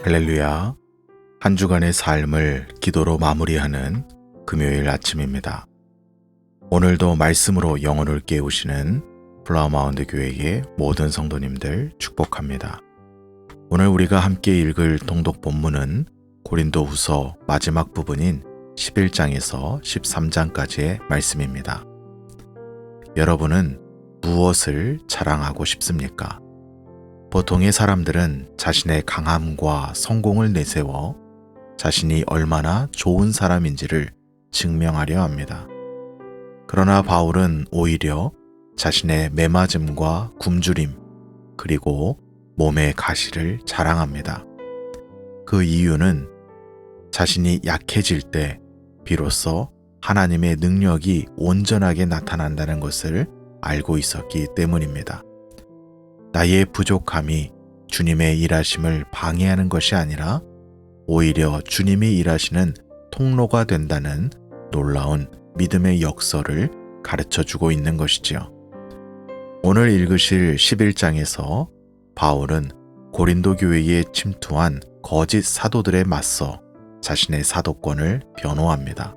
할렐루야. 한 주간의 삶을 기도로 마무리하는 금요일 아침입니다. 오늘도 말씀으로 영혼을 깨우시는 플라워마운드 교회의 모든 성도님들 축복합니다. 오늘 우리가 함께 읽을 통독 본문은 고린도후서 마지막 부분인 11장에서 13장까지의 말씀입니다. 여러분은 무엇을 자랑하고 싶습니까? 보통의 사람들은 자신의 강함과 성공을 내세워 자신이 얼마나 좋은 사람인지를 증명하려 합니다. 그러나 바울은 오히려 자신의 매맞음과 굶주림, 그리고 몸의 가시를 자랑합니다. 그 이유는 자신이 약해질 때 비로소 하나님의 능력이 온전하게 나타난다는 것을 알고 있었기 때문입니다. 나의 부족함이 주님의 일하심을 방해하는 것이 아니라 오히려 주님이 일하시는 통로가 된다는 놀라운 믿음의 역설을 가르쳐주고 있는 것이지요. 오늘 읽으실 11장에서 바울은 고린도 교회에 침투한 거짓 사도들에 맞서 자신의 사도권을 변호합니다.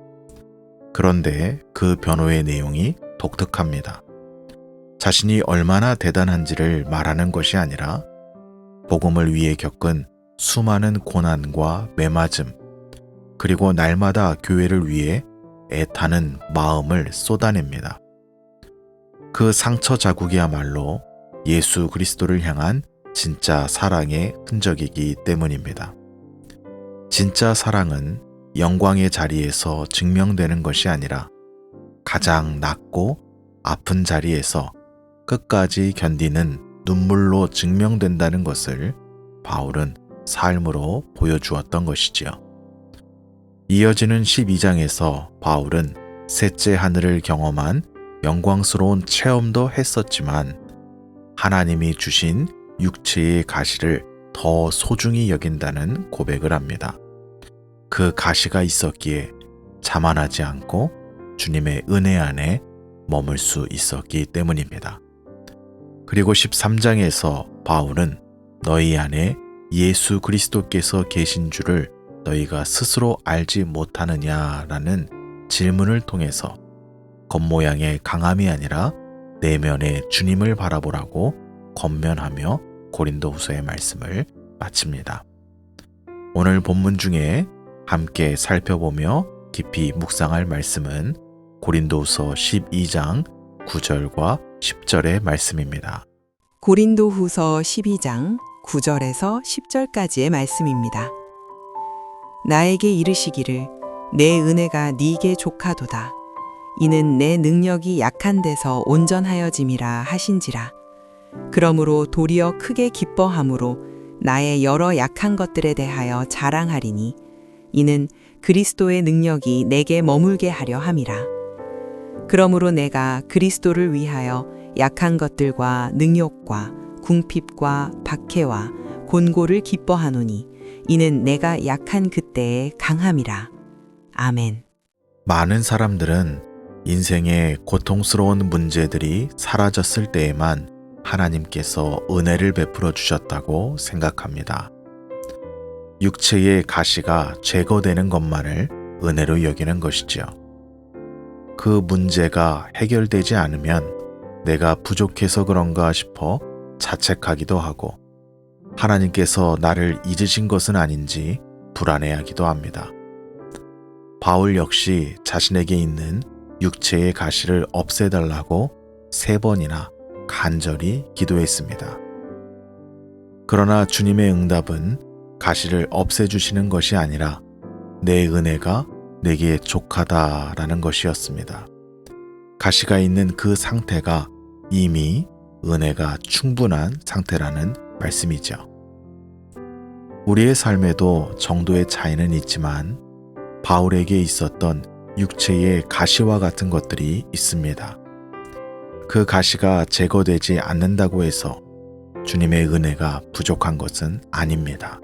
그런데 그 변호의 내용이 독특합니다. 자신이 얼마나 대단한지를 말하는 것이 아니라 복음을 위해 겪은 수많은 고난과 매맞음, 그리고 날마다 교회를 위해 애타는 마음을 쏟아냅니다. 그 상처 자국이야말로 예수 그리스도를 향한 진짜 사랑의 흔적이기 때문입니다. 진짜 사랑은 영광의 자리에서 증명되는 것이 아니라 가장 낮고 아픈 자리에서 끝까지 견디는 눈물로 증명된다는 것을 바울은 삶으로 보여주었던 것이지요. 이어지는 12장에서 바울은 셋째 하늘을 경험한 영광스러운 체험도 했었지만 하나님이 주신 육체의 가시를 더 소중히 여긴다는 고백을 합니다. 그 가시가 있었기에 자만하지 않고 주님의 은혜 안에 머물 수 있었기 때문입니다. 그리고 13장에서 바울은 너희 안에 예수 그리스도께서 계신 줄을 너희가 스스로 알지 못하느냐라는 질문을 통해서 겉모양의 강함이 아니라 내면의 주님을 바라보라고 권면하며 고린도후서의 말씀을 마칩니다. 오늘 본문 중에 함께 살펴보며 깊이 묵상할 말씀은 고린도후서 12장 9절과 10절의 말씀입니다. 고린도후서 12장 9절에서 10절까지의 말씀입니다. 나에게 이르시기를 내 은혜가 네게 족하도다. 이는 내 능력이 약한 데서 온전하여짐이라 하신지라. 그러므로 도리어 크게 기뻐함으로 나의 여러 약한 것들에 대하여 자랑하리니 이는 그리스도의 능력이 내게 머물게 하려 함이라. 그러므로 내가 그리스도를 위하여 약한 것들과 능욕과 궁핍과 박해와 곤고를 기뻐하노니 이는 내가 약한 그때의 강함이라. 아멘. 많은 사람들은 인생의 고통스러운 문제들이 사라졌을 때에만 하나님께서 은혜를 베풀어 주셨다고 생각합니다. 육체의 가시가 제거되는 것만을 은혜로 여기는 것이지요. 그 문제가 해결되지 않으면 내가 부족해서 그런가 싶어 자책하기도 하고 하나님께서 나를 잊으신 것은 아닌지 불안해하기도 합니다. 바울 역시 자신에게 있는 육체의 가시를 없애달라고 3번이나 간절히 기도했습니다. 그러나 주님의 응답은 가시를 없애주시는 것이 아니라 내 은혜가 내게 족하다라는 것이었습니다. 가시가 있는 그 상태가 이미 은혜가 충분한 상태라는 말씀이죠. 우리의 삶에도 정도의 차이는 있지만 바울에게 있었던 육체의 가시와 같은 것들이 있습니다. 그 가시가 제거되지 않는다고 해서 주님의 은혜가 부족한 것은 아닙니다.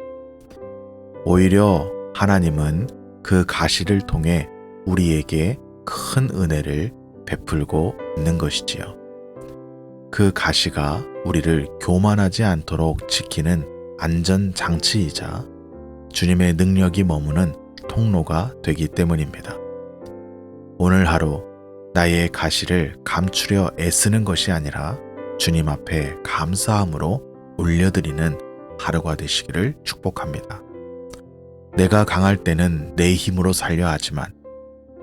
오히려 하나님은 그 가시를 통해 우리에게 큰 은혜를 베풀고 있는 것이지요. 그 가시가 우리를 교만하지 않도록 지키는 안전장치이자 주님의 능력이 머무는 통로가 되기 때문입니다. 오늘 하루 나의 가시를 감추려 애쓰는 것이 아니라 주님 앞에 감사함으로 올려드리는 하루가 되시기를 축복합니다. 내가 강할 때는 내 힘으로 살려 하지만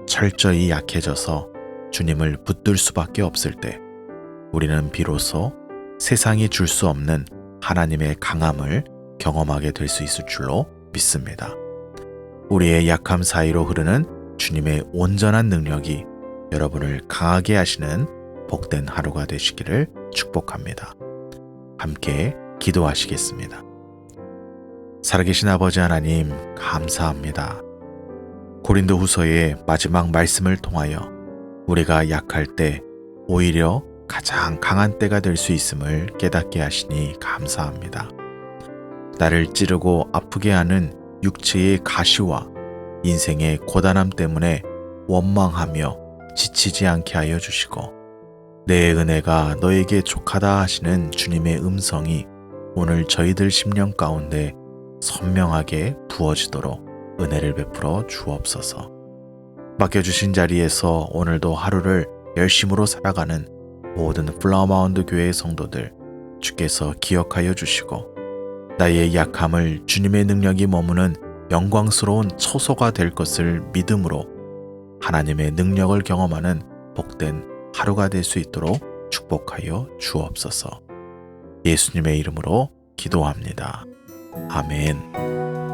철저히 약해져서 주님을 붙들 수밖에 없을 때 우리는 비로소 세상이 줄 수 없는 하나님의 강함을 경험하게 될 수 있을 줄로 믿습니다. 우리의 약함 사이로 흐르는 주님의 온전한 능력이 여러분을 강하게 하시는 복된 하루가 되시기를 축복합니다. 함께 기도하시겠습니다. 살아계신 아버지 하나님, 감사합니다. 고린도 후서의 마지막 말씀을 통하여 우리가 약할 때 오히려 가장 강한 때가 될 수 있음을 깨닫게 하시니 감사합니다. 나를 찌르고 아프게 하는 육체의 가시와 인생의 고단함 때문에 원망하며 지치지 않게 하여 주시고 내 은혜가 너에게 족하다 하시는 주님의 음성이 오늘 저희들 심령 가운데 선명하게 부어지도록 은혜를 베풀어 주옵소서. 맡겨주신 자리에서 오늘도 하루를 열심으로 살아가는 모든 플라워마운드 교회의 성도들 주께서 기억하여 주시고 나의 약함을 주님의 능력이 머무는 영광스러운 처소가 될 것을 믿음으로 하나님의 능력을 경험하는 복된 하루가 될 수 있도록 축복하여 주옵소서. 예수님의 이름으로 기도합니다. 아멘.